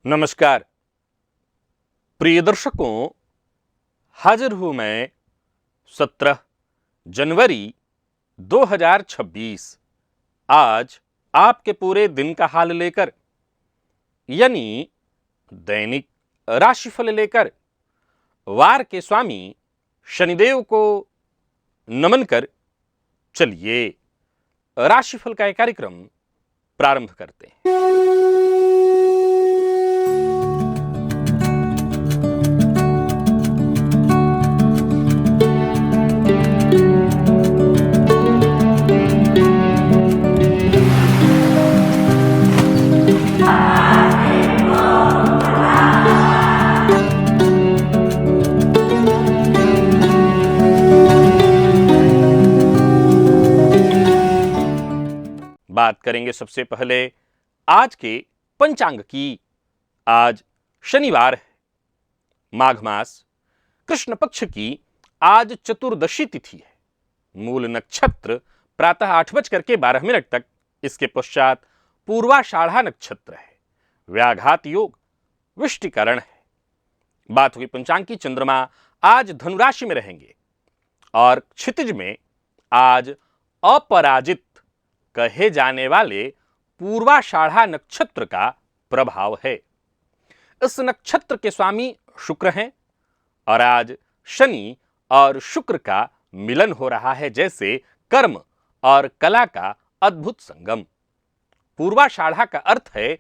नमस्कार प्रिय दर्शकों, हाजिर हूं मैं 17 जनवरी 2026 आज आपके पूरे दिन का हाल लेकर, यानी दैनिक राशिफल लेकर वार के स्वामी शनिदेव को नमन कर चलिए राशिफल का एक कार्यक्रम प्रारंभ करते हैं। बात करेंगे सबसे पहले आज के पंचांग की। आज शनिवार है, माघ मास कृष्ण पक्ष की आज चतुर्दशी तिथि है। मूल नक्षत्र प्रातः 8:12 तक, इसके पश्चात पूर्वाषाढ़ा नक्षत्र है। व्याघात योग वृष्टिकरण है। बात हुई पंचांग की। चंद्रमा आज धनुराशि में रहेंगे और क्षितिज में आज अपराजित कहे जाने वाले पूर्वाषाढ़ा नक्षत्र का प्रभाव है। इस नक्षत्र के स्वामी शुक्र हैं और आज शनि और शुक्र का मिलन हो रहा है, जैसे कर्म और कला का अद्भुत संगम। पूर्वाषाढ़ा का अर्थ है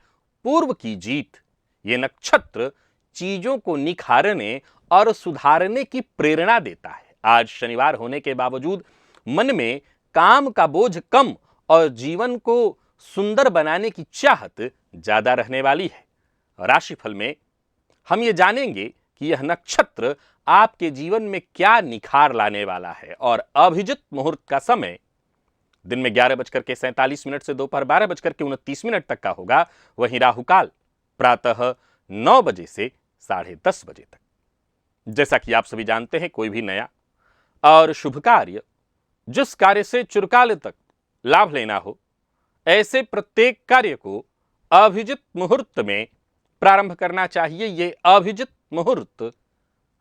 पूर्व की जीत। ये नक्षत्र चीजों को निखारने और सुधारने की प्रेरणा देता है। आज शनिवार होने के बावजूद मन में काम का बोझ कम और जीवन को सुंदर बनाने की चाहत ज्यादा रहने वाली है। राशिफल में हम ये जानेंगे कि यह नक्षत्र आपके जीवन में क्या निखार लाने वाला है। और अभिजित मुहूर्त का समय दिन में 11:47 से दोपहर 12:29 तक का होगा। वहीं राहुकाल प्रातः 9 बजे से 10:30 बजे तक। जैसा कि आप सभी जानते हैं, कोई भी नया और शुभ कार्य, जिस कार्य से चिरकाल तक लाभ लेना हो, ऐसे प्रत्येक कार्य को अभिजित मुहूर्त में प्रारंभ करना चाहिए। ये अभिजित मुहूर्त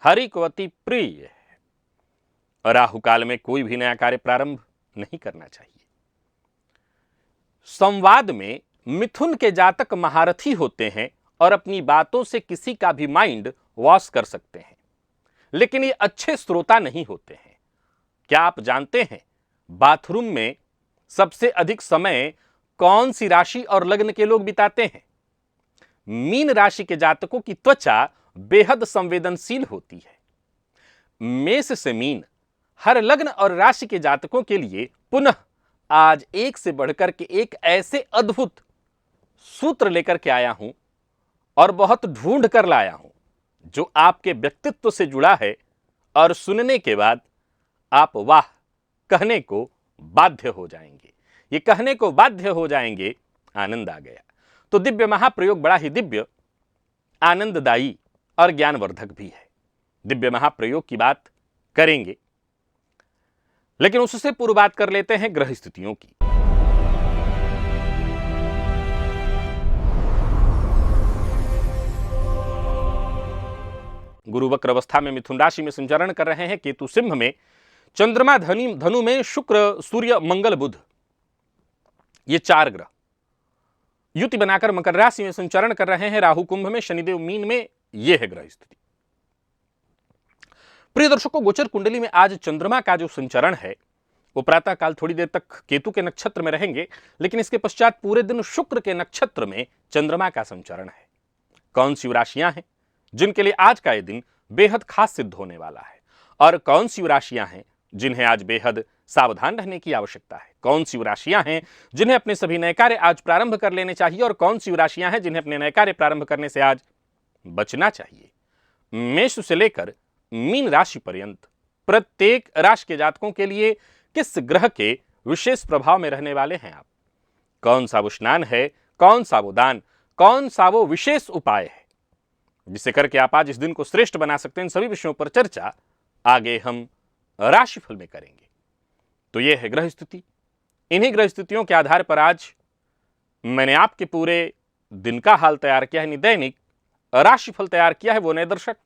हरि को अति प्रिय है। राहुकाल में कोई भी नया कार्य प्रारंभ नहीं करना चाहिए। संवाद में मिथुन के जातक महारथी होते हैं और अपनी बातों से किसी का भी माइंड वॉश कर सकते हैं, लेकिन ये अच्छे श्रोता नहीं होते हैं। क्या आप जानते हैं बाथरूम में सबसे अधिक समय कौन सी राशि और लग्न के लोग बिताते हैं? मीन राशि के जातकों की त्वचा बेहद संवेदनशील होती है। मेष से मीन हर लग्न और राशि के जातकों के लिए पुनः आज एक से बढ़कर के एक ऐसे अद्भुत सूत्र लेकर के आया हूं और बहुत ढूंढ कर लाया हूं, जो आपके व्यक्तित्व से जुड़ा है और सुनने के बाद आप वाह कहने को बाध्य हो जाएंगे। ये कहने को बाध्य हो जाएंगे, आनंद आ गया। तो दिव्य महाप्रयोग बड़ा ही दिव्य, आनंददायी और ज्ञानवर्धक भी है। दिव्य महाप्रयोग की बात करेंगे, लेकिन उससे पूर्व बात कर लेते हैं ग्रह स्थितियों की। गुरु वक्र अवस्था में मिथुन राशि में संचरण कर रहे हैं। केतु सिंह में, चंद्रमा धनु में, शुक्र सूर्य मंगल बुध, ये 4 ग्रह युति बनाकर मकर राशि में संचरण कर रहे हैं। राहु कुंभ में, शनिदेव मीन में, यह है ग्रह स्थिति। प्रिय दर्शकों, गोचर कुंडली में आज चंद्रमा का जो संचरण है वो प्रातः काल थोड़ी देर तक केतु के नक्षत्र में रहेंगे, लेकिन इसके पश्चात पूरे दिन शुक्र के नक्षत्र में चंद्रमा का संचरण है। कौन सी राशियां हैं जिनके लिए आज का यह दिन बेहद खास सिद्ध होने वाला है, और कौन सी राशियां हैं जिन्हें आज बेहद सावधान रहने की आवश्यकता है? कौन सी राशियां हैं जिन्हें अपने सभी नए कार्य आज प्रारंभ कर लेने चाहिए, और कौन सी राशियां हैं जिन्हें अपने नए कार्य प्रारंभ करने से आज बचना चाहिए? मेष से लेकर मीन राशि पर्यंत प्रत्येक राशि के जातकों के लिए किस ग्रह के विशेष प्रभाव में रहने वाले हैं आप? कौन सा वो स्नान है, कौन सा वो दान, कौन सा वो विशेष उपाय है जिसे करके आप आज इस दिन को श्रेष्ठ बना सकते हैं? इन सभी विषयों पर चर्चा आगे हम राशिफल में करेंगे। तो यह है ग्रह स्थिति। इन्हीं ग्रह स्थितियों के आधार पर आज मैंने आपके पूरे दिन का हाल तैयार किया है। दैनिक राशिफल तैयार किया है वो नए दर्शक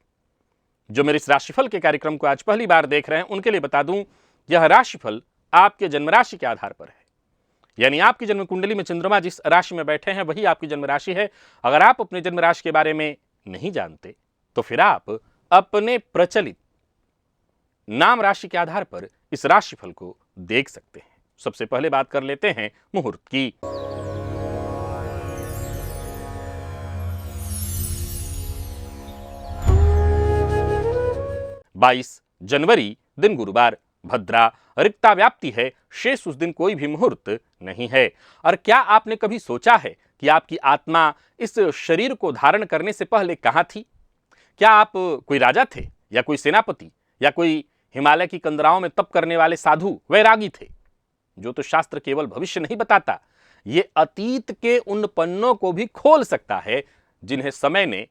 जो मेरे इस राशिफल के कार्यक्रम को आज पहली बार देख रहे हैं उनके लिए बता दूं, यह राशिफल आपके जन्म राशि के आधार पर है। यानी आपकी जन्म कुंडली में चंद्रमा जिस राशि में बैठे हैं वही आपकी जन्म राशि है। अगर आप अपने जन्म राशि के बारे में नहीं जानते तो फिर आप अपने प्रचलित नाम राशि के आधार पर इस राशिफल को देख सकते हैं। सबसे पहले बात कर लेते हैं मुहूर्त की। 22 जनवरी दिन गुरुवार, भद्रा, रिक्ता व्याप्ति है, शेष उस दिन कोई भी मुहूर्त नहीं है। और क्या आपने कभी सोचा है कि आपकी आत्मा इस शरीर को धारण करने से पहले कहां थी? क्या आप कोई राजा थे या कोई सेनापति या कोई हिमालय की कंदराओं में तप करने वाले साधु वैरागी थे? जो तो शास्त्र केवल भविष्य नहीं बताता, ये अतीत के उन पन्नों को भी खोल सकता है जिन्हें समय ने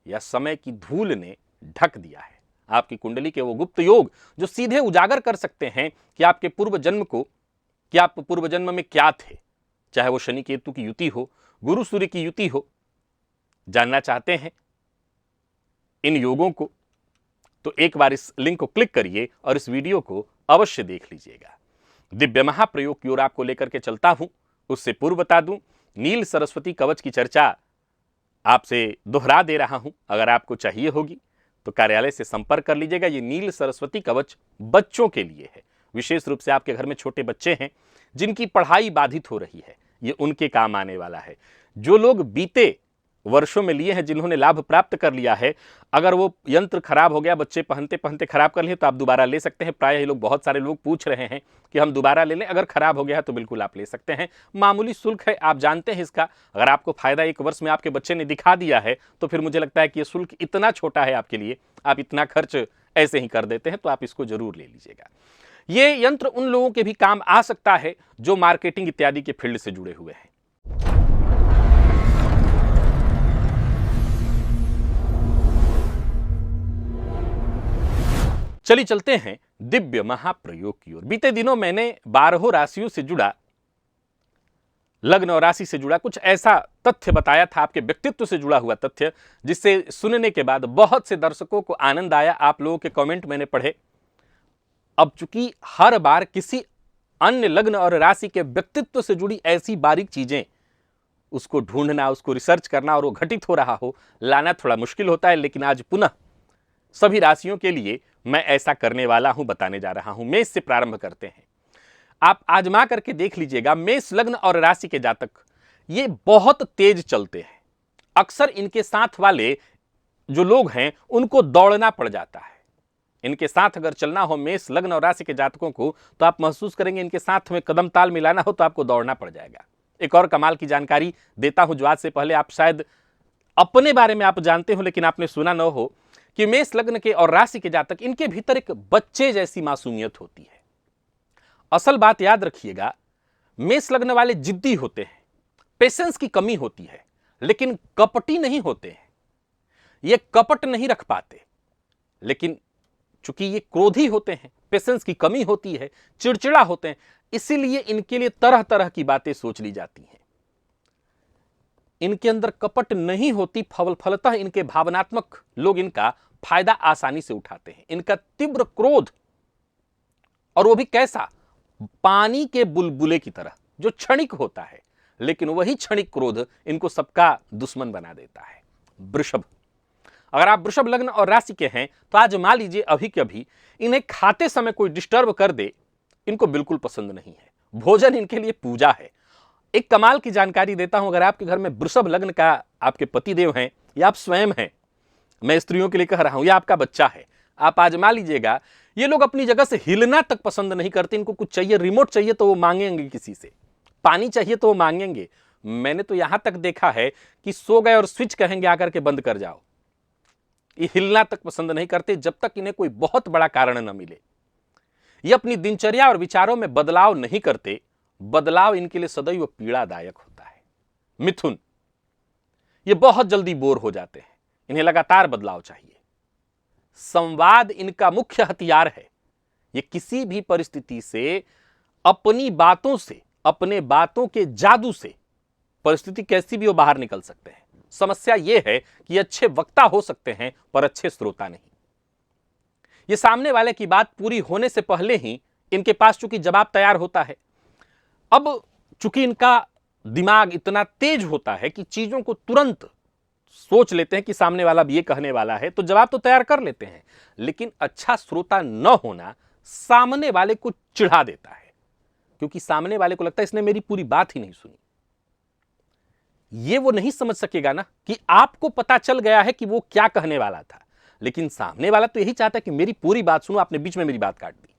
या समय की धूल ने ढक दिया है। आपकी कुंडली के वो गुप्त योग जो सीधे उजागर कर सकते हैं कि आपके पूर्व जन्म को, कि आप पूर्व जन्म में क्या थे, चाहे वो शनि केतु की युति हो, गुरु सूर्य की युति हो। जानना चाहते हैं इन योगों को तो एक बार इस लिंक को क्लिक करिए और इस वीडियो को अवश्य देख लीजिएगा। दिव्य महाप्रयोग की ओर आपको लेकर के चलता हूं। उससे पूर्व बता दूं, नील सरस्वती कवच की चर्चा आपसे दोहरा दे रहा हूं। अगर आपको चाहिए होगी तो कार्यालय से संपर्क कर लीजिएगा। ये नील सरस्वती कवच बच्चों के लिए है, विशेष रूप से आपके घर में छोटे बच्चे हैं जिनकी पढ़ाई बाधित हो रही है, ये उनके काम आने वाला है। जो लोग बीते वर्षों में लिए हैं, जिन्होंने लाभ प्राप्त कर लिया है, अगर वो यंत्र खराब हो गया, बच्चे पहनते पहनते खराब कर लिए तो आप दोबारा ले सकते हैं। प्रायः ये लोग, बहुत सारे लोग पूछ रहे हैं कि हम दोबारा ले लें। अगर खराब हो गया है तो बिल्कुल आप ले सकते हैं, मामूली शुल्क है, आप जानते हैं इसका। अगर आपको फायदा एक वर्ष में आपके बच्चे ने दिखा दिया है तो फिर मुझे लगता है कि ये शुल्क इतना छोटा है आपके लिए, आप इतना खर्च ऐसे ही कर देते हैं, तो आप इसको जरूर ले लीजिएगा। ये यंत्र उन लोगों के भी काम आ सकता है जो मार्केटिंग इत्यादि के फील्ड से जुड़े हुए हैं। चलिए चलते हैं दिव्य महाप्रयोग की ओर। बीते दिनों मैंने 12 राशियों से जुड़ा, लग्न और राशि से जुड़ा कुछ ऐसा तथ्य बताया था, आपके व्यक्तित्व से जुड़ा हुआ तथ्य, जिससे सुनने के बाद बहुत से दर्शकों को आनंद आया। आप लोगों के कमेंट मैंने पढ़े। अब चूंकि हर बार किसी अन्य लग्न और राशि के व्यक्तित्व से जुड़ी ऐसी बारीक चीजें, उसको ढूंढना, उसको रिसर्च करना और वो घटित हो रहा हो, लाना थोड़ा मुश्किल होता है। लेकिन आज पुनः सभी राशियों के लिए मैं ऐसा करने वाला हूं, बताने जा रहा हूं। मेष से प्रारंभ करते हैं। आप आजमा करके देख लीजिएगा, मेष लग्न और राशि के जातक ये बहुत तेज चलते हैं। अक्सर इनके साथ वाले जो लोग हैं उनको दौड़ना पड़ जाता है। इनके साथ अगर चलना हो मेष लग्न और राशि के जातकों को, तो आप महसूस करेंगे इनके साथ में कदम ताल मिलाना हो तो आपको दौड़ना पड़ जाएगा। एक और कमाल की जानकारी देता हूं जो आज से पहले आप शायद अपने बारे में आप जानते हो लेकिन आपने सुना न हो, कि मेष लग्न के और राशि के जातक, इनके भीतर एक बच्चे जैसी मासूमियत होती है। असल बात याद रखिएगा, मेष लग्न वाले जिद्दी होते हैं, पेशेंस की कमी होती है, लेकिन कपटी नहीं होते हैं। ये कपट नहीं रख पाते, लेकिन चूंकि ये क्रोधी होते हैं, पेशेंस की कमी होती है, चिड़चिड़ा होते हैं, इसीलिए इनके लिए तरह तरह की बातें सोच ली जाती हैं। इनके अंदर कपट नहीं होती, फलतः इनके भावनात्मक लोग इनका फायदा आसानी से उठाते हैं। इनका तीव्र क्रोध, और वो भी कैसा, पानी के बुलबुले की तरह, जो क्षणिक होता है, लेकिन वही क्षणिक क्रोध इनको सबका दुश्मन बना देता है। वृषभ, अगर आप वृषभ लग्न और राशि के हैं तो आज मान लीजिए अभी के अभी इन्हें खाते समय कोई डिस्टर्ब कर दे, इनको बिल्कुल पसंद नहीं है। भोजन इनके लिए पूजा है। एक कमाल की जानकारी देता हूं, अगर आपके घर में वृषभ लग्न का आपके पतिदेव हैं या आप स्वयं हैं, मैं स्त्रियों के लिए कह रहा हूं, या आपका बच्चा है, आप आजमा लीजिएगा, ये लोग अपनी जगह से हिलना तक पसंद नहीं करते। इनको कुछ चाहिए, रिमोट चाहिए तो वो मांगेंगे किसी से, पानी चाहिए तो वो मांगेंगे। मैंने तो यहां तक देखा है कि सो गए और स्विच कहेंगे आकर के बंद कर जाओ। ये हिलना तक पसंद नहीं करते जब तक इन्हें कोई बहुत बड़ा कारण न मिले। ये अपनी दिनचर्या और विचारों में बदलाव नहीं करते। बदलाव इनके लिए सदैव पीड़ादायक होता है। मिथुन, ये बहुत जल्दी बोर हो जाते हैं, इन्हें लगातार बदलाव चाहिए। संवाद इनका मुख्य हथियार है। ये किसी भी परिस्थिति से अपनी बातों से, अपने बातों के जादू से, परिस्थिति कैसी भी हो, बाहर निकल सकते हैं। समस्या यह है कि अच्छे वक्ता हो सकते हैं पर अच्छे श्रोता नहीं। ये सामने वाले की बात पूरी होने से पहले ही इनके पास चूंकि जवाब तैयार होता है। अब चूंकि इनका दिमाग इतना तेज होता है कि चीजों को तुरंत सोच लेते हैं कि सामने वाला भी ये कहने वाला है, तो जवाब तो तैयार कर लेते हैं, लेकिन अच्छा श्रोता न होना सामने वाले को चिढ़ा देता है, क्योंकि सामने वाले को लगता है इसने मेरी पूरी बात ही नहीं सुनी। ये वो नहीं समझ सकेगा ना कि आपको पता चल गया है कि वो क्या कहने वाला था, लेकिन सामने वाला तो यही चाहता है कि मेरी पूरी बात सुनो, आपने बीच में मेरी बात काट दी।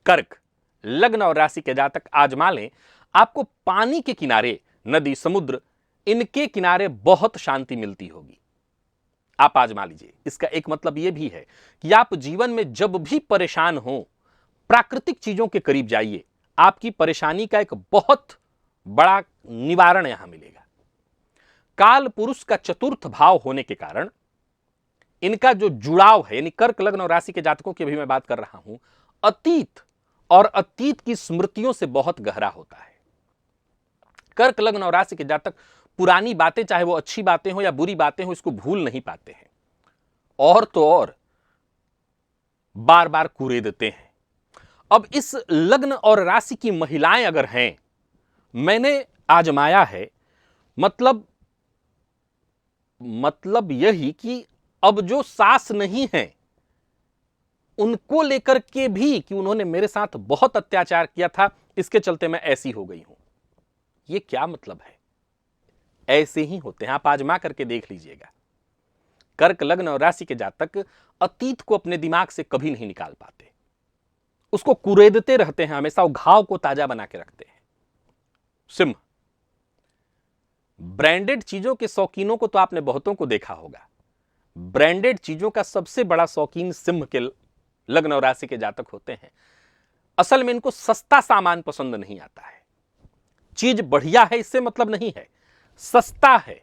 कर्क लग्न और राशि के जातक आजमा लें, आपको पानी के किनारे, नदी, समुद्र, इनके किनारे बहुत शांति मिलती होगी। आप आजमा लीजिए। इसका एक मतलब यह भी है कि आप जीवन में जब भी परेशान हो, प्राकृतिक चीजों के करीब जाइए, आपकी परेशानी का एक बहुत बड़ा निवारण यहां मिलेगा। काल पुरुष का चतुर्थ भाव होने के कारण इनका जो जुड़ाव है, यानी कर्क लग्न और राशि के जातकों की भी मैं बात कर रहा हूं, अतीत और अतीत की स्मृतियों से बहुत गहरा होता है। कर्क लग्न और राशि के जातक पुरानी बातें, चाहे वो अच्छी बातें हो या बुरी बातें हो, इसको भूल नहीं पाते हैं, और तो और बार बार कुरेदते हैं। अब इस लग्न और राशि की महिलाएं अगर हैं, मैंने आजमाया है, मतलब यही कि अब जो सास नहीं है उनको लेकर के भी कि उन्होंने मेरे साथ बहुत अत्याचार किया था, इसके चलते मैं ऐसी हो गई हूं। ये क्या मतलब है? ऐसे ही होते हैं, आप आजमा करके देख लीजिएगा। कर्क लग्न और राशि के जातक अतीत को अपने दिमाग से कभी नहीं निकाल पाते, उसको कुरेदते रहते हैं, हमेशा वो घाव को ताजा बना के रखते हैं। सिंह ब्रांडेड चीजों के शौकीनों को तो आपने बहुतों को देखा होगा। ब्रांडेड चीजों का सबसे बड़ा शौकीन सिंह के लग्न और राशि के जातक होते हैं। असल में इनको सस्ता सामान पसंद नहीं आता है। चीज बढ़िया है इससे मतलब नहीं है, सस्ता है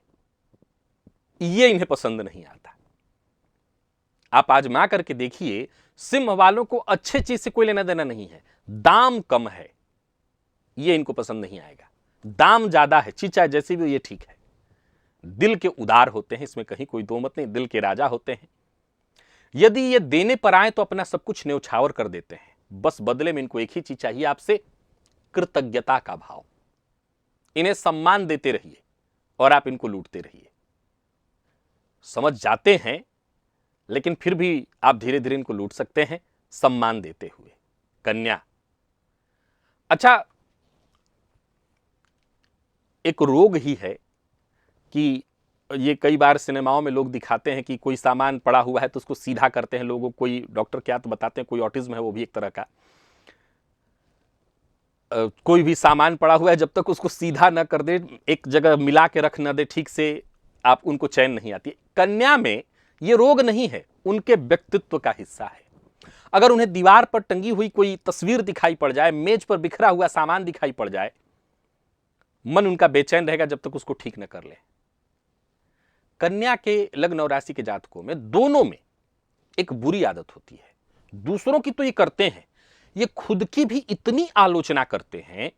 ये इन्हें पसंद नहीं आता। आप आजमा करके देखिए, सिंह वालों को अच्छे चीज से कोई लेना देना नहीं है, दाम कम है ये इनको पसंद नहीं आएगा। दाम ज्यादा है, चीज चाहे जैसी भी हो ये ठीक है। दिल के उदार होते हैं, इसमें कहीं कोई दो मत नहीं, दिल के राजा होते हैं। यदि ये देने पर आए तो अपना सब कुछ न्यौछावर कर देते हैं, बस बदले में इनको एक ही चीज चाहिए आपसे, कृतज्ञता का भाव। इन्हें सम्मान देते रहिए और आप इनको लूटते रहिए। समझ जाते हैं लेकिन फिर भी आप धीरे धीरे इनको लूट सकते हैं सम्मान देते हुए। कन्या, अच्छा एक रोग ही है कि ये कई बार सिनेमाओं में लोग दिखाते हैं कि कोई सामान पड़ा हुआ है तो उसको सीधा करते हैं लोगों, कोई डॉक्टर क्या तो बताते हैं, कोई ऑटिज्म है वो भी एक तरह का। कोई भी सामान पड़ा हुआ है जब तक उसको सीधा न कर दे, एक जगह मिला के रख न दे ठीक से, आप उनको चैन नहीं आती। कन्या में ये रोग नहीं है, उनके व्यक्तित्व का हिस्सा है। अगर उन्हें दीवार पर टंगी हुई कोई तस्वीर दिखाई पड़ जाए, मेज पर बिखरा हुआ सामान दिखाई पड़ जाए, मन उनका बेचैन रहेगा जब तक उसको ठीक न कर ले। कन्या के लग्न और राशि के जातकों में दोनों में एक बुरी आदत होती है। दूसरों की तो ये करते हैं, ये खुद की भी इतनी आलोचना करते हैं,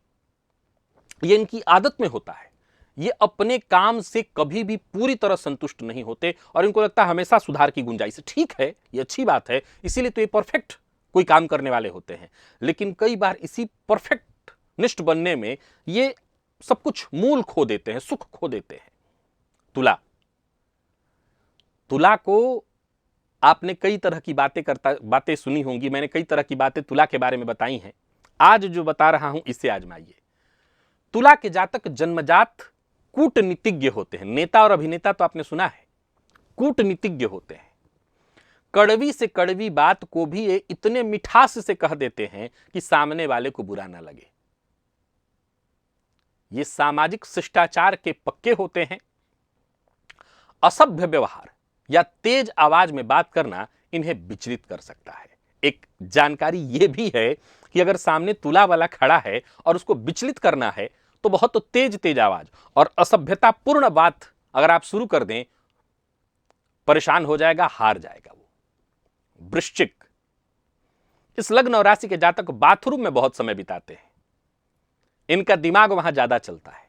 ये इनकी आदत में होता है। ये अपने काम से कभी भी पूरी तरह संतुष्ट नहीं होते और इनको लगता है हमेशा सुधार की गुंजाइश। ठीक है, ये अच्छी बात है, इसीलिए तो ये परफेक्ट कोई काम करने वाले होते हैं। लेकिन कई बार इसी परफेक्ट निष्ठ बनने में ये सब कुछ मूल खो देते हैं, सुख खो देते हैं। तुला को आपने कई तरह की बातें सुनी होंगी, मैंने कई तरह की बातें तुला के बारे में बताई हैं। आज जो बता रहा हूं इससे आजमाइए। तुला के जातक जन्मजात कूटनीतिज्ञ होते हैं। नेता और अभिनेता तो आपने सुना है, कूटनीतिज्ञ होते हैं। कड़वी से कड़वी बात को भी ये इतने मिठास से कह देते हैं कि सामने वाले को बुरा ना लगे। ये सामाजिक शिष्टाचार के पक्के होते हैं। असभ्य व्यवहार या तेज आवाज में बात करना इन्हें विचलित कर सकता है। एक जानकारी यह भी है कि अगर सामने तुला वाला खड़ा है और उसको विचलित करना है तो बहुत तेज आवाज और असभ्यता पूर्ण बात अगर आप शुरू कर दें, परेशान हो जाएगा, हार जाएगा वो। वृश्चिक, इस लग्न और राशि के जातक बाथरूम में बहुत समय बिताते हैं, इनका दिमाग वहां ज्यादा चलता है।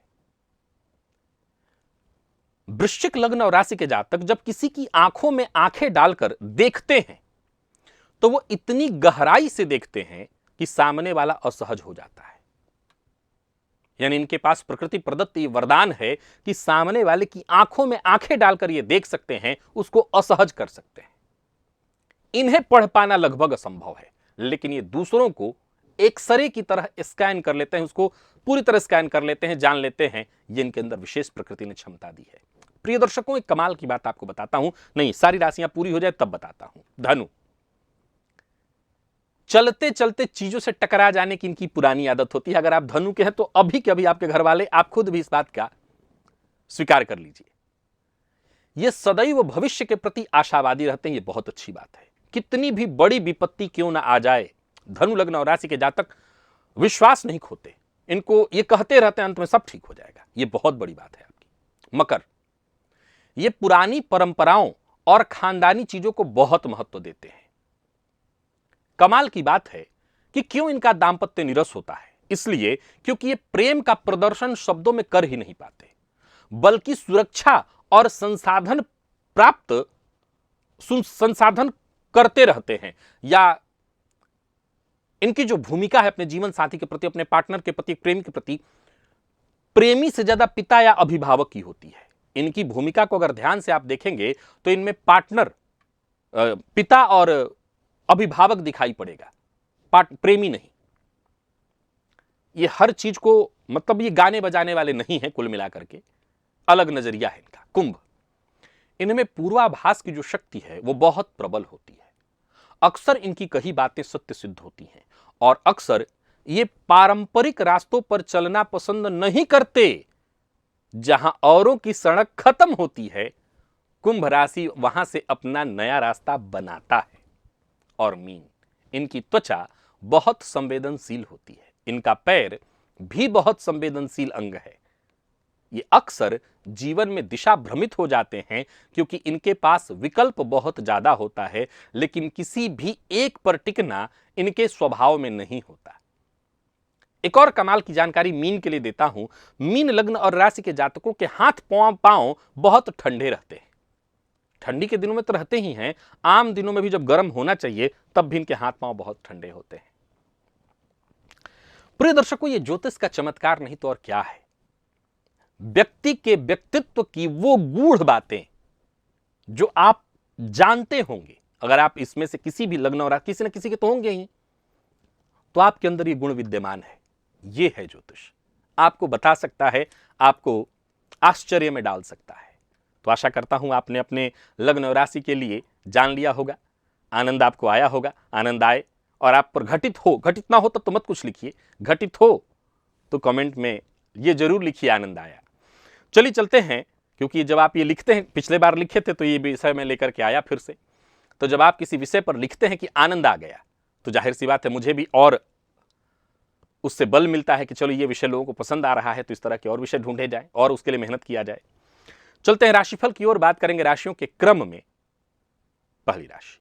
वृश्चिक लग्न और राशि के जातक जब किसी की आंखों में आंखें डालकर देखते हैं तो वो इतनी गहराई से देखते हैं कि सामने वाला असहज हो जाता है। यानी इनके पास प्रकृति प्रदत्त ये वरदान है कि सामने वाले की आंखों में आंखें डालकर ये देख सकते हैं, उसको असहज कर सकते हैं। इन्हें पढ़ पाना लगभग असंभव है, लेकिन ये दूसरों को एक्सरे की तरह स्कैन कर लेते हैं, उसको पूरी तरह स्कैन कर लेते हैं, जान लेते हैं। ये इनके अंदर विशेष प्रकृति ने क्षमता दी है। प्रिय दर्शकों, एक कमाल की बात आपको बताता हूं, नहीं सारी राशियां पूरी हो जाए तब बताता हूं। धनु, चलते चलते चीजों से टकरा जाने की इनकी पुरानी आदत होती है। अगर आप धनु के हैं तो अभी के अभी आपके घर वाले, आप खुद भी इस बात का स्वीकार कर लीजिए, ये सदैव भविष्य के प्रति आशावादी रहते हैं। ये बहुत अच्छी बात है। कितनी भी बड़ी विपत्ति क्यों ना आ जाए, धनु लग्न और राशि के जातक विश्वास नहीं खोते। इनको ये कहते रहते हैं अंत में सब ठीक हो जाएगा। ये बहुत बड़ी बात है आपकी। मकर, ये पुरानी परंपराओं और खानदानी चीजों को बहुत महत्व देते हैं। कमाल की बात है कि क्यों इनका दांपत्य नीरस होता है, इसलिए क्योंकि ये प्रेम का प्रदर्शन शब्दों में कर ही नहीं पाते, बल्कि सुरक्षा और संसाधन करते रहते हैं। या इनकी जो भूमिका है अपने जीवन साथी के प्रति, अपने पार्टनर के प्रति, प्रेमी के प्रति, प्रेमी से ज्यादा पिता या अभिभावक की होती है। इनकी भूमिका को अगर ध्यान से आप देखेंगे तो इनमें पार्टनर, पिता और अभिभावक दिखाई पड़ेगा, प्रेमी नहीं। ये हर चीज को, मतलब ये गाने बजाने वाले नहीं है, कुल मिलाकर के अलग नजरिया है इनका। कुंभ, इनमें पूर्वाभास की जो शक्ति है वो बहुत प्रबल होती है। अक्सर इनकी कही बातें सत्य सिद्ध होती हैं और अक्सर ये पारंपरिक रास्तों पर चलना पसंद नहीं करते। जहां औरों की सड़क खत्म होती है, कुंभ राशि वहां से अपना नया रास्ता बनाता है। और मीन, इनकी त्वचा बहुत संवेदनशील होती है। इनका पैर भी बहुत संवेदनशील अंग है। ये अक्सर जीवन में दिशा भ्रमित हो जाते हैं क्योंकि इनके पास विकल्प बहुत ज्यादा होता है, लेकिन किसी भी एक पर टिकना इनके स्वभाव में नहीं होता। एक और कमाल की जानकारी मीन के लिए देता हूं। मीन लग्न और राशि के जातकों के हाथ पांव बहुत ठंडे रहते हैं। ठंडी के दिनों में तो रहते ही हैं, आम दिनों में भी जब गर्म होना चाहिए तब भी इनके हाथ पांव बहुत ठंडे होते हैं। प्रिय दर्शकों, ये ज्योतिष का चमत्कार नहीं तो और क्या है। व्यक्ति के व्यक्तित्व की वो गूढ़ बातें जो आप जानते होंगे, अगर आप इसमें से किसी भी लग्न और किसी न किसी के तो होंगे ही, तो आपके अंदर ये गुण विद्यमान है। ये है ज्योतिष, आपको बता सकता है, आपको आश्चर्य में डाल सकता है। तो आशा करता हूं आपने अपने लग्न और राशि के लिए जान लिया होगा, आनंद आपको आया होगा। आनंद आए और आप पर घटित हो, घटित ना हो तब तो मत कुछ लिखिए, घटित हो तो कमेंट में ये जरूर लिखिए आनंद आया। चलिए चलते हैं, क्योंकि जब आप ये लिखते हैं, पिछले बार लिखे थे तो ये विषय में लेकर के आया फिर से, तो जब आप किसी विषय पर लिखते हैं कि आनंद आ गया तो जाहिर सी बात है मुझे भी और उससे बल मिलता है कि चलो ये विषय लोगों को पसंद आ रहा है, तो इस तरह के और विषय ढूंढे जाए और उसके लिए मेहनत किया जाए। चलते हैं राशिफल की ओर, बात करेंगे राशियों के क्रम में। पहली राशि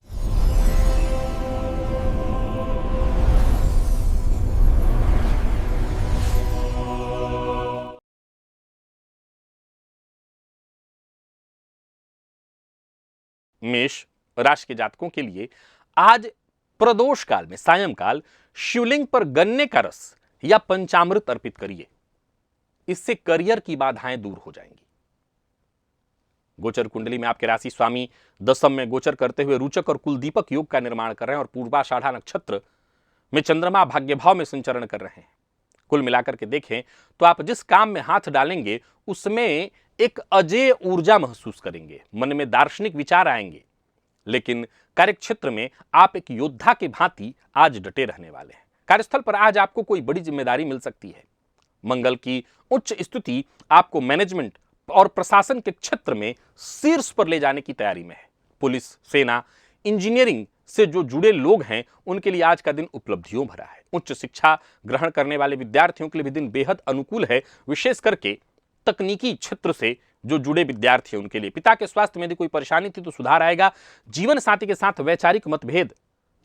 मेष राशि के जातकों के लिए आज प्रदोष काल में सायंकाल शिवलिंग पर गन्ने का रस या पंचामृत अर्पित करिए। इससे करियर की बाधाएं दूर हो जाएंगी। गोचर कुंडली में आपके राशि स्वामी दशम में गोचर करते हुए रुचक और कुलदीपक योग का निर्माण कर रहे हैं और पूर्वाषाढ़ा नक्षत्र में चंद्रमा भाग्यभाव में संचरण कर रहे हैं। कुल मिलाकर के देखें तो आप जिस काम में हाथ डालेंगे उसमें एक अजेय ऊर्जा महसूस करेंगे, मन में दार्शनिक विचार आएंगे, लेकिन कार्यक्षेत्र में आप एक योद्धा के भांति आज डटे रहने वाले हैं। कार्यस्थल पर आज आपको कोई बड़ी जिम्मेदारी मिल सकती है। मंगल की उच्च स्थिति आपको मैनेजमेंट और प्रशासन के क्षेत्र में शीर्ष पर ले जाने की तैयारी में है। पुलिस, सेना, इंजीनियरिंग से जो जुड़े लोग हैं उनके लिए आज का दिन उपलब्धियों भरा है। उच्च शिक्षा ग्रहण करने वाले विद्यार्थियों के लिए भी दिन बेहद अनुकूल है, विशेष करके तकनीकी क्षेत्र से जो जुड़े विद्यार्थी हैं उनके लिए। पिता के स्वास्थ्य में यदि कोई परेशानी थी तो सुधार आएगा। जीवन साथी के साथ वैचारिक मतभेद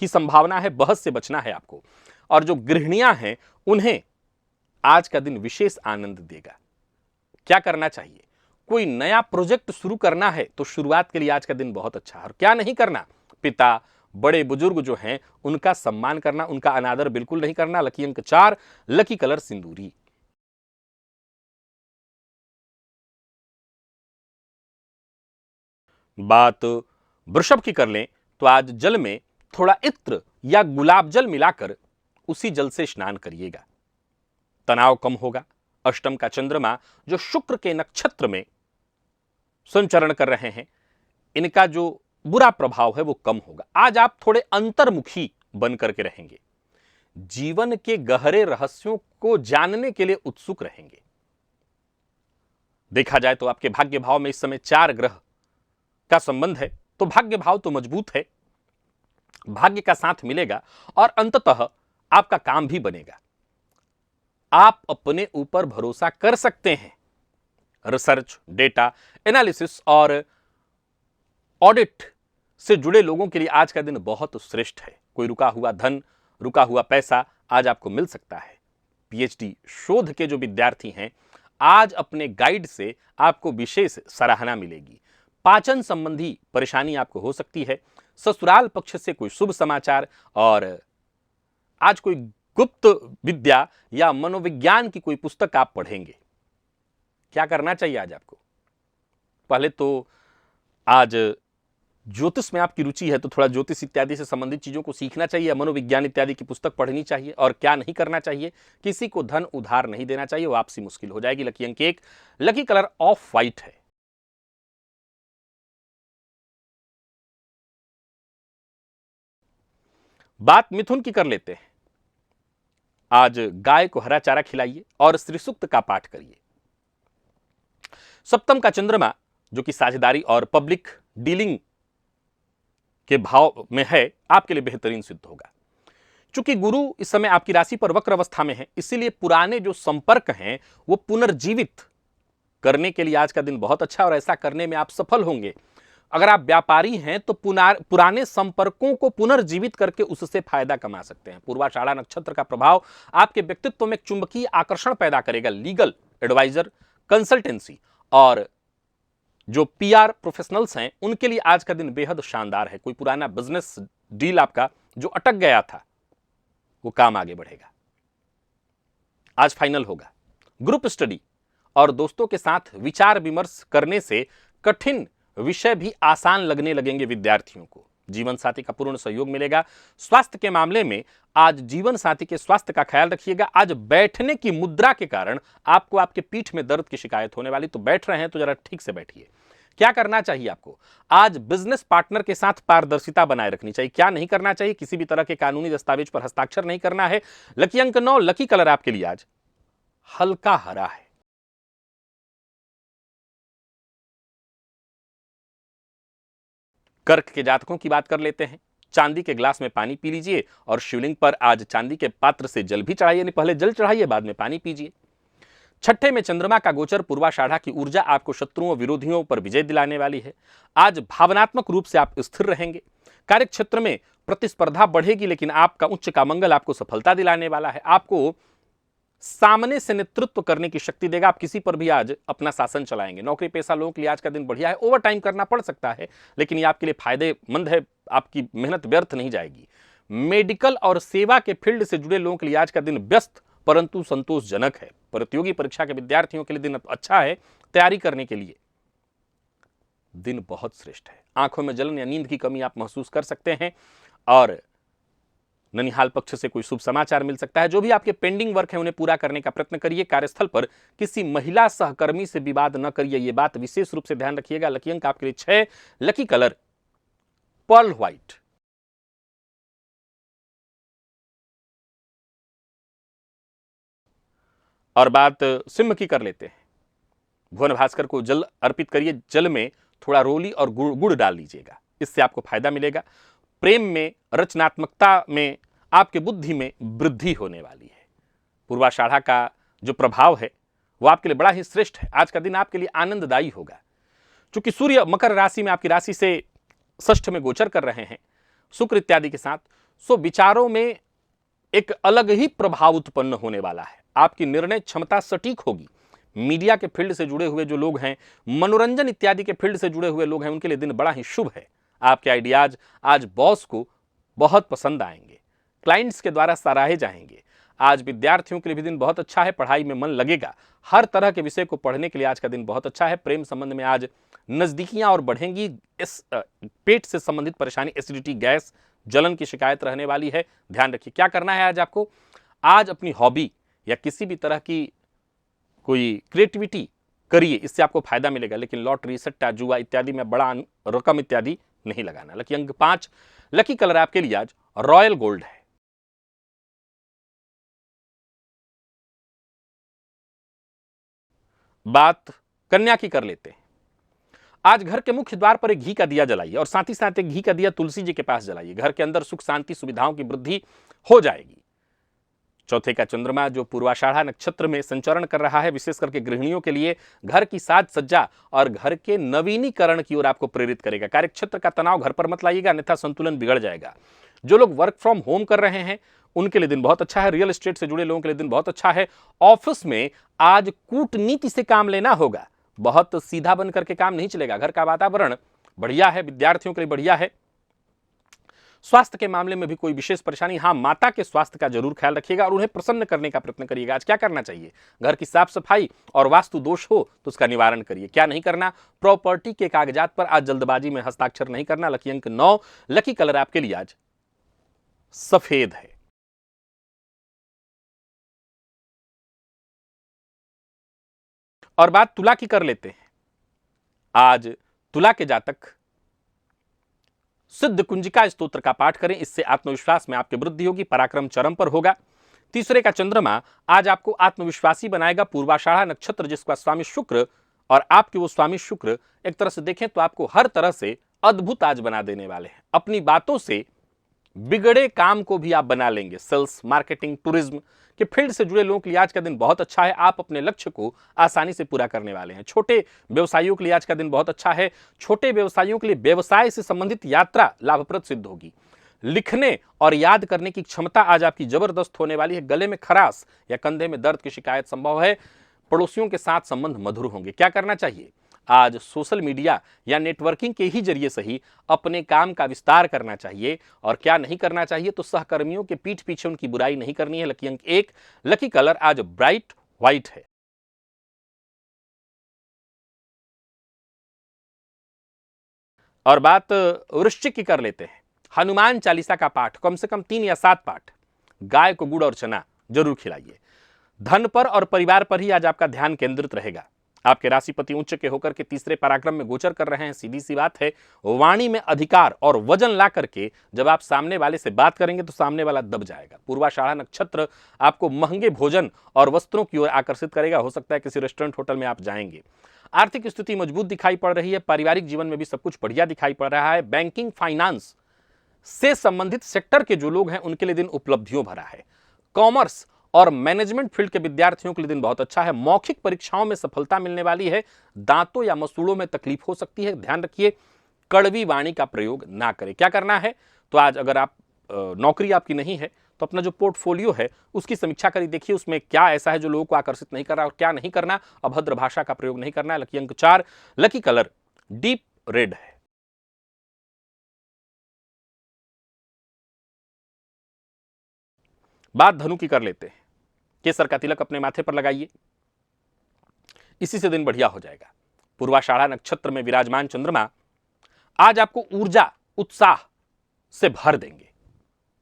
की संभावना है, बहस से बचना है आपको। और जो गृहिणियां हैं उन्हें आज का दिन विशेष आनंद देगा। क्या करना चाहिए? कोई नया प्रोजेक्ट शुरू करना है तो शुरुआत के लिए आज का दिन बहुत अच्छा है। और क्या नहीं करना, पिता बड़े बुजुर्ग जो हैं उनका सम्मान करना, उनका अनादर बिल्कुल नहीं करना। लकी अंक 4, लकी कलर सिंदूरी। बात वृषभ की कर लें तो आज जल में थोड़ा इत्र या गुलाब जल मिलाकर उसी जल से स्नान करिएगा, तनाव कम होगा। अष्टम का चंद्रमा जो शुक्र के नक्षत्र में संचरण कर रहे हैं, इनका जो बुरा प्रभाव है वो कम होगा। आज आप थोड़े अंतर्मुखी बन करके रहेंगे, जीवन के गहरे रहस्यों को जानने के लिए उत्सुक रहेंगे। देखा जाए तो आपके भाग्य भाव में इस समय 4 ग्रह का संबंध है, तो भाग्य भाव तो मजबूत है, भाग्य का साथ मिलेगा और अंततः आपका काम भी बनेगा। आप अपने ऊपर भरोसा कर सकते हैं। रिसर्च, डेटा एनालिसिस और ऑडिट से जुड़े लोगों के लिए आज का दिन बहुत श्रेष्ठ है। कोई रुका हुआ धन, रुका हुआ पैसा आज आपको मिल सकता है। पीएचडी शोध के जो विद्यार्थी हैं, आज अपने गाइड से आपको विशेष सराहना मिलेगी। पाचन संबंधी परेशानी आपको हो सकती है। ससुराल पक्ष से कोई शुभ समाचार, और आज कोई गुप्त विद्या या मनोविज्ञान की कोई पुस्तक आप पढ़ेंगे। क्या करना चाहिए आज आपको? पहले तो आज ज्योतिष में आपकी रुचि है तो थोड़ा ज्योतिष इत्यादि से संबंधित चीजों को सीखना चाहिए, मनोविज्ञान इत्यादि की पुस्तक पढ़नी चाहिए। और क्या नहीं करना चाहिए, किसी को धन उधार नहीं देना चाहिए, वापसी मुश्किल हो जाएगी। लकी अंक 1, लकी कलर ऑफ व्हाइट है। बात मिथुन की कर लेते हैं। आज गाय को हरा चारा खिलाइए और श्री सूक्त का पाठ करिए। सप्तम का चंद्रमा जो कि साझेदारी और पब्लिक डीलिंग के भाव में है, आपके लिए बेहतरीन सिद्ध होगा। चूंकि गुरु इस समय आपकी राशि पर वक्र अवस्था में है, इसीलिए पुराने जो संपर्क हैं वो पुनर्जीवित करने के लिए आज का दिन बहुत अच्छा, और ऐसा करने में आप सफल होंगे। अगर आप व्यापारी हैं तो पुराने संपर्कों को पुनर्जीवित करके उससे फायदा कमा सकते हैं। पूर्वाषाढ़ा नक्षत्र का प्रभाव आपके व्यक्तित्व में एक चुंबकीय आकर्षण पैदा करेगा। लीगल एडवाइजर, कंसल्टेंसी और जो पीआर प्रोफेशनल्स हैं, उनके लिए आज का दिन बेहद शानदार है। कोई पुराना बिजनेस डील आपका जो अटक गया था, वो काम आगे बढ़ेगा, आज फाइनल होगा। ग्रुप स्टडी और दोस्तों के साथ विचार विमर्श करने से कठिन विषय भी आसान लगने लगेंगे विद्यार्थियों को। जीवन साथी का पूर्ण सहयोग मिलेगा। स्वास्थ्य के मामले में आज जीवन साथी के स्वास्थ्य का ख्याल रखिएगा। आज बैठने की मुद्रा के कारण आपको आपके पीठ में दर्द की शिकायत होने वाली, तो बैठ रहे हैं तो जरा ठीक से बैठिए। क्या करना चाहिए आपको? आज बिजनेस पार्टनर के साथ पारदर्शिता बनाए रखनी चाहिए। क्या नहीं करना चाहिए? किसी भी तरह के कानूनी दस्तावेज पर हस्ताक्षर नहीं करना है। लकी अंक 9, लकी कलर आपके लिए आज हल्का हरा है। कर्क के जातकों की बात कर लेते हैं। चांदी के ग्लास में पानी पी लीजिए और शिवलिंग पर आज चांदी के पात्र से जल भी चढ़ाइए। नहीं, पहले जल चढ़ाइए, बाद में पानी पीजिए। छठे में चंद्रमा का गोचर, पूर्वाषाढ़ा की ऊर्जा आपको शत्रुओं विरोधियों पर विजय दिलाने वाली है। आज भावनात्मक रूप से आप स्थिर रहेंगे। कार्य क्षेत्र में प्रतिस्पर्धा बढ़ेगी, लेकिन आपका उच्च का मंगल आपको सफलता दिलाने वाला है। आपको सामने से नेतृत्व करने की शक्ति देगा। आप किसी पर भी आज अपना शासन चलाएंगे। नौकरी पेशा लोगों के लिए आज का दिन बढ़िया है। ओवर टाइम करना पड़ सकता है, लेकिन ये आपके लिए फायदेमंद है, आपकी मेहनत व्यर्थ नहीं जाएगी। मेडिकल और सेवा के फील्ड से जुड़े लोगों के लिए आज का दिन व्यस्त परंतु संतोषजनक है। प्रतियोगी परीक्षा के विद्यार्थियों के लिए दिन अच्छा है। तैयारी करने के लिए दिन बहुत श्रेष्ठ है। आंखों में जलन या नींद की कमी आप महसूस कर सकते हैं, और ननिहाल पक्ष से कोई शुभ समाचार मिल सकता है। जो भी आपके पेंडिंग वर्क है उन्हें पूरा करने का प्रयत्न करिए। कार्यस्थल पर किसी महिला सहकर्मी से विवाद न करिए, यह बात विशेष रूप से ध्यान रखिएगा। लकी अंक आपके लिए 6, लकी कलर पर्ल व्हाइट। और बात सिंह की कर लेते हैं। भुवन भास्कर को जल अर्पित करिए। जल में थोड़ा रोली और गुड़ डाल लीजिएगा, इससे आपको फायदा मिलेगा। प्रेम में, रचनात्मकता में, आपके बुद्धि में वृद्धि होने वाली है। पूर्वाषाढ़ा का जो प्रभाव है वो आपके लिए बड़ा ही श्रेष्ठ है। आज का दिन आपके लिए आनंददायी होगा। चूंकि सूर्य मकर राशि में आपकी राशि से षष्ठ में गोचर कर रहे हैं शुक्र इत्यादि के साथ, सो विचारों में एक अलग ही प्रभाव उत्पन्न होने वाला है। आपकी निर्णय क्षमता सटीक होगी। मीडिया के फील्ड से जुड़े हुए जो लोग हैं, मनोरंजन इत्यादि के फील्ड से जुड़े हुए लोग हैं, उनके लिए दिन बड़ा ही शुभ है। आपके आइडियाज आज बॉस को बहुत पसंद आएंगे, क्लाइंट्स के द्वारा सराहे जाएंगे। आज विद्यार्थियों के लिए भी दिन बहुत अच्छा है, पढ़ाई में मन लगेगा। हर तरह के विषय को पढ़ने के लिए आज का दिन बहुत अच्छा है। प्रेम संबंध में आज नजदीकियां और बढ़ेंगी। इस पेट से संबंधित परेशानी, एसिडिटी, गैस, जलन की शिकायत रहने वाली है, ध्यान रखिए। क्या करना है आज आपको? आज अपनी हॉबी या किसी भी तरह की कोई क्रिएटिविटी करिए, इससे आपको फायदा मिलेगा। लेकिन लॉटरी, सट्टा, जुआ इत्यादि में बड़ा रकम इत्यादि नहीं लगाना। लकी अंक 5, लकी कलर आपके लिए आज रॉयल गोल्ड है। बात कन्या की कर लेते हैं। आज घर के मुख्य द्वार पर एक घी का दिया जलाइए और साथ ही साथ एक घी का दिया तुलसी जी के पास जलाइए। घर के अंदर सुख, शांति, सुविधाओं की वृद्धि हो जाएगी। चौथे का चंद्रमा जो पूर्वाषाढ़ा नक्षत्र में संचरण कर रहा है, विशेष करके गृहिणियों के लिए घर की साज सज्जा और घर के नवीनीकरण की ओर आपको प्रेरित करेगा। कार्यक्षेत्र का तनाव घर पर मत लाइएगा, अन्यथा संतुलन बिगड़ जाएगा। जो लोग वर्क फ्रॉम होम कर रहे हैं उनके लिए दिन बहुत अच्छा है। रियल एस्टेट से जुड़े लोगों के लिए दिन बहुत अच्छा है। ऑफिस में आज कूटनीति से काम लेना होगा, बहुत सीधा बन करके काम नहीं चलेगा। घर का वातावरण बढ़िया है, विद्यार्थियों के लिए बढ़िया है। स्वास्थ्य के मामले में भी कोई विशेष परेशानी, हाँ माता के स्वास्थ्य का जरूर ख्याल रखिएगा और उन्हें प्रसन्न करने का प्रयत्न करिएगा। आज क्या करना चाहिए? घर की साफ सफाई और वास्तु दोष हो तो उसका निवारण करिए। क्या नहीं करना? प्रॉपर्टी के कागजात पर आज जल्दबाजी में हस्ताक्षर नहीं करना। लकी अंक 9, लकी कलर आपके लिए आज सफेद है। और बात तुला की कर लेते हैं। आज तुला के जातक सिद्ध कुंजिका स्तोत्र का पाठ करें, इससे आत्मविश्वास में आपकी वृद्धि होगी, पराक्रम चरम पर होगा। तीसरे का चंद्रमा आज आपको आत्मविश्वासी बनाएगा। पूर्वाषाढ़ा नक्षत्र जिसका स्वामी शुक्र और आपके वो स्वामी शुक्र एक तरह से देखें तो आपको हर तरह से अद्भुत आज बना देने वाले हैं। अपनी बातों से बिगड़े काम को भी आप बना लेंगे। सेल्स, मार्केटिंग, टूरिज्म के फील्ड से जुड़े लोगों के लिए आज का दिन बहुत अच्छा है। आप अपने लक्ष्य को आसानी से पूरा करने वाले हैं। छोटे व्यवसायियों के लिए आज का दिन बहुत अच्छा है। छोटे व्यवसायियों के लिए व्यवसाय से संबंधित यात्रा लाभप्रद सिद्ध होगी। लिखने और याद करने की क्षमता आज आपकी जबरदस्त होने वाली है। गले में खराश या कंधे में दर्द की शिकायत संभव है। पड़ोसियों के साथ संबंध मधुर होंगे। क्या करना चाहिए? आज सोशल मीडिया या नेटवर्किंग के ही जरिए से ही अपने काम का विस्तार करना चाहिए। और क्या नहीं करना चाहिए? तो सहकर्मियों के पीठ पीछे उनकी बुराई नहीं करनी है। लकी अंक 1, लकी कलर आज ब्राइट व्हाइट है। और बात वृश्चिक की कर लेते हैं। हनुमान चालीसा का पाठ कम से कम 3 या 7 पाठ, गाय को गुड़ और चना जरूर खिलाइए। धन पर और परिवार पर ही आज आपका ध्यान केंद्रित रहेगा। आपके राशिपति उच्च के होकर के तीसरे पराक्रम में गोचर कर रहे हैं। सीधी सी बात है, वाणी में अधिकार और वजन ला करके जब आप सामने वाले से बात करेंगे तो सामने वाला दब जाएगा। पूर्वाषाढ़ा नक्षत्र आपको महंगे भोजन और वस्त्रों की ओर आकर्षित करेगा। हो सकता है किसी रेस्टोरेंट, होटल में आप जाएंगे। आर्थिक स्थिति मजबूत दिखाई पड़ रही है। पारिवारिक जीवन में भी सब कुछ बढ़िया दिखाई पड़ रहा है। बैंकिंग, फाइनेंस से संबंधित सेक्टर के जो लोग हैं उनके लिए दिन उपलब्धियों भरा है। कॉमर्स और मैनेजमेंट फील्ड के विद्यार्थियों के लिए दिन बहुत अच्छा है। मौखिक परीक्षाओं में सफलता मिलने वाली है। दांतों या मसूड़ों में तकलीफ हो सकती है, ध्यान रखिए। कड़वी वाणी का प्रयोग ना करें। क्या करना है? तो आज अगर आप नौकरी आपकी नहीं है तो अपना जो पोर्टफोलियो है उसकी समीक्षा करिए। देखिए उसमें क्या ऐसा है जो लोगों को आकर्षित नहीं कर रहा और क्या नहीं करना। अभद्र भाषा का प्रयोग नहीं करना है। लकी अंक 4, लकी कलर डीप रेड है। बात धनु की कर लेते हैं। केसर का तिलक अपने माथे पर लगाइए, इसी से दिन बढ़िया हो जाएगा। पूर्वाषाढ़ा नक्षत्र में विराजमान चंद्रमा आज आपको ऊर्जा, उत्साह से भर देंगे।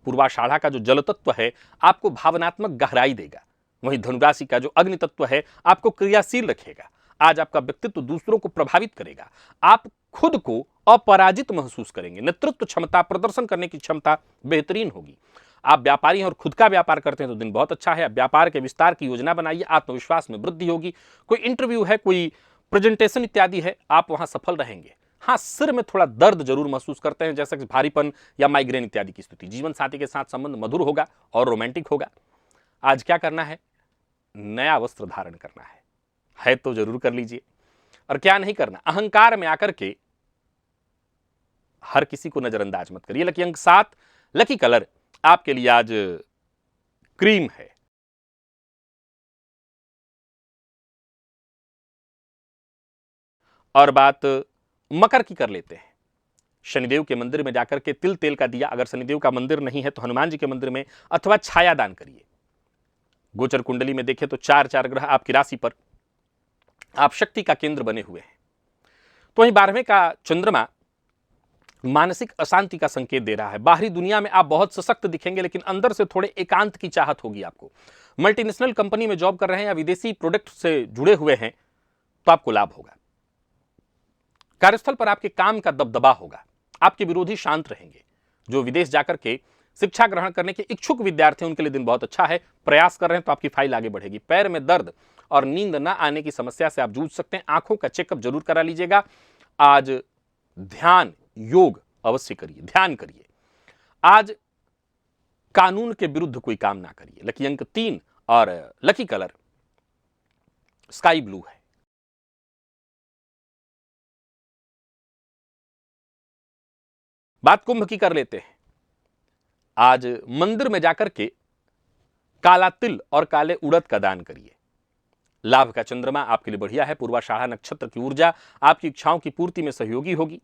पूर्वाषाढ़ा का जो जल तत्व है आपको भावनात्मक गहराई देगा। वहीं धनुराशि का जो अग्नि तत्व है आपको क्रियाशील रखेगा। आज आपका व्यक्तित्व दूसरों को प्रभावित करेगा। आप खुद को अपराजित महसूस करेंगे। नेतृत्व क्षमता, प्रदर्शन करने की क्षमता बेहतरीन होगी। आप व्यापारी हैं और खुद का व्यापार करते हैं तो दिन बहुत अच्छा है। व्यापार के विस्तार की योजना बनाइए, आत्मविश्वास में वृद्धि होगी। कोई इंटरव्यू है, कोई प्रेजेंटेशन इत्यादि है, आप वहां सफल रहेंगे। हाँ, सिर में थोड़ा दर्द जरूर महसूस करते हैं, जैसे कि भारीपन या माइग्रेन इत्यादि की स्थिति। जीवन साथी के साथ संबंध मधुर होगा और रोमांटिक होगा। आज क्या करना है? नया वस्त्र धारण करना है तो जरूर कर लीजिए। और क्या नहीं करना? अहंकार में आकर के हर किसी को नजरअंदाज मत करिए। लकी अंक 7, लकी कलर आपके लिए आज क्रीम है। और बात मकर की कर लेते हैं। शनिदेव के मंदिर में जाकर के तिल तेल का दिया, अगर शनिदेव का मंदिर नहीं है तो हनुमान जी के मंदिर में अथवा छाया दान करिए। गोचर कुंडली में देखें तो 4 ग्रह आपकी राशि पर, आप शक्ति का केंद्र बने हुए हैं। तो वहीं 12वें का चंद्रमा मानसिक अशांति का संकेत दे रहा है। बाहरी दुनिया में आप बहुत सशक्त दिखेंगे, लेकिन अंदर से थोड़े एकांत की चाहत होगी आपको। मल्टीनेशनल कंपनी में जॉब कर रहे हैं या विदेशी प्रोडक्ट से जुड़े हुए हैं तो आपको लाभ होगा। कार्यस्थल पर आपके काम का दबदबा होगा, आपके विरोधी शांत रहेंगे। जो विदेश जाकर के शिक्षा ग्रहण करने के इच्छुक विद्यार्थी उनके लिए दिन बहुत अच्छा है। प्रयास कर रहे हैं तो आपकी फाइल आगे बढ़ेगी। पैर में दर्द और नींद न आने की समस्या से आप जूझ सकते हैं। आंखों का चेकअप जरूर करा लीजिएगा। आज ध्यान योग अवश्य करिए, ध्यान करिए। आज कानून के विरुद्ध कोई काम ना करिए। लकी अंक 3 और लकी कलर स्काई ब्लू है। बात कुंभ की कर लेते हैं। आज मंदिर में जाकर के काला तिल और काले उड़द का दान करिए। लाभ का चंद्रमा आपके लिए बढ़िया है। पूर्वाषाढ़ा नक्षत्र की ऊर्जा आपकी इच्छाओं की पूर्ति में सहयोगी होगी।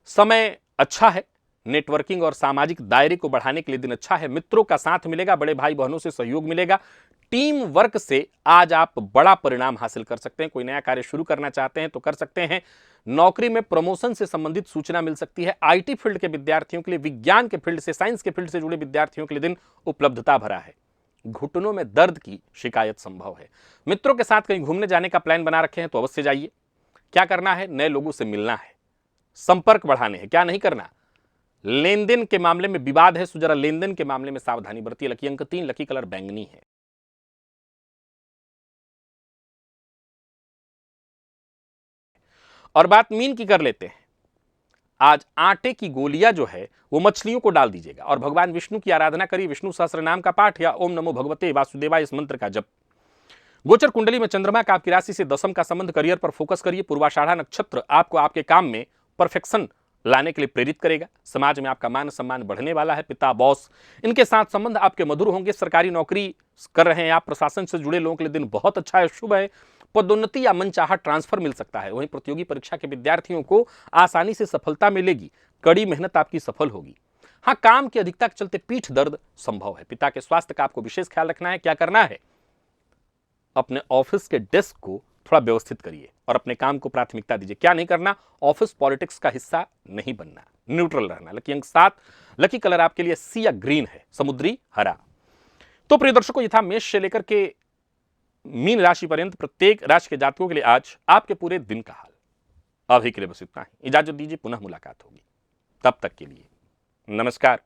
समय अच्छा है। नेटवर्किंग और सामाजिक दायरे को बढ़ाने के लिए दिन अच्छा है। मित्रों का साथ मिलेगा, बड़े भाई बहनों से सहयोग मिलेगा। टीम वर्क से आज आप बड़ा परिणाम हासिल कर सकते हैं। कोई नया कार्य शुरू करना चाहते हैं तो कर सकते हैं। नौकरी में प्रमोशन से संबंधित सूचना मिल सकती है। आईटी फील्ड के विद्यार्थियों के लिए, विज्ञान के फील्ड से, साइंस के फील्ड से जुड़े विद्यार्थियों के लिए दिन उपलब्धता भरा है। घुटनों में दर्द की शिकायत संभव है। मित्रों के साथ कहीं घूमने जाने का प्लान बना रखे हैं तो अवश्य जाइए। क्या करना है? नए लोगों से मिलना है, संपर्क बढ़ाने हैं। क्या नहीं करना? लेन देन के मामले में विवाद है, सो जरा लेन देन के मामले में सावधानी बरतिए। लकी अंक 3, लकी कलर बैंगनी है। और बात मीन की कर लेते हैं। आज आटे की गोलियां जो है वो मछलियों को डाल दीजिएगा और भगवान विष्णु की आराधना करिए। विष्णु सहस्त्र नाम का पाठ या ओम नमो भगवते वासुदेवाय इस मंत्र का जप। गोचर कुंडली में चंद्रमा का आपकी राशि से 10वीं का संबंध, करियर पर फोकस करिए। पूर्वाषाढ़ा नक्षत्र आपको आपके काम में परफेक्शन लाने के लिए प्रेरित करेगा। समाज में आपका मान सम्मान बढ़ने वाला है। पिता, बॉस, इनके साथ संबंध आपके मधुर होंगे। सरकारी नौकरी कर रहे हैं आप, प्रशासन से जुड़े लोगों के लिए दिन बहुत अच्छा है, शुभ है। पदोन्नति या मनचाहा ट्रांसफर मिल सकता है। वहीं प्रतियोगी परीक्षा के विद्यार्थियों को आसानी से सफलता मिलेगी। कड़ी मेहनत आपकी सफल होगी। हाँ, काम की अधिकता के चलते पीठ दर्द संभव है। पिता के स्वास्थ्य का आपको विशेष ख्याल रखना है। क्या करना है? अपने ऑफिस के डेस्क को थोड़ा व्यवस्थित करिए और अपने काम को प्राथमिकता दीजिए। क्या नहीं करना? ऑफिस पॉलिटिक्स का हिस्सा नहीं बनना, न्यूट्रल रहना। लकी अंक 7, लकी कलर आपके लिए सी या ग्रीन है, समुद्री हरा। तो प्रिय दर्शकों, ये था मेष से लेकर के मीन राशि पर्यंत प्रत्येक राशि के जातकों के लिए आज आपके पूरे दिन का हाल। अभी के लिए बस इतना ही। इजाजत दीजिए, पुनः मुलाकात होगी। तब तक के लिए नमस्कार।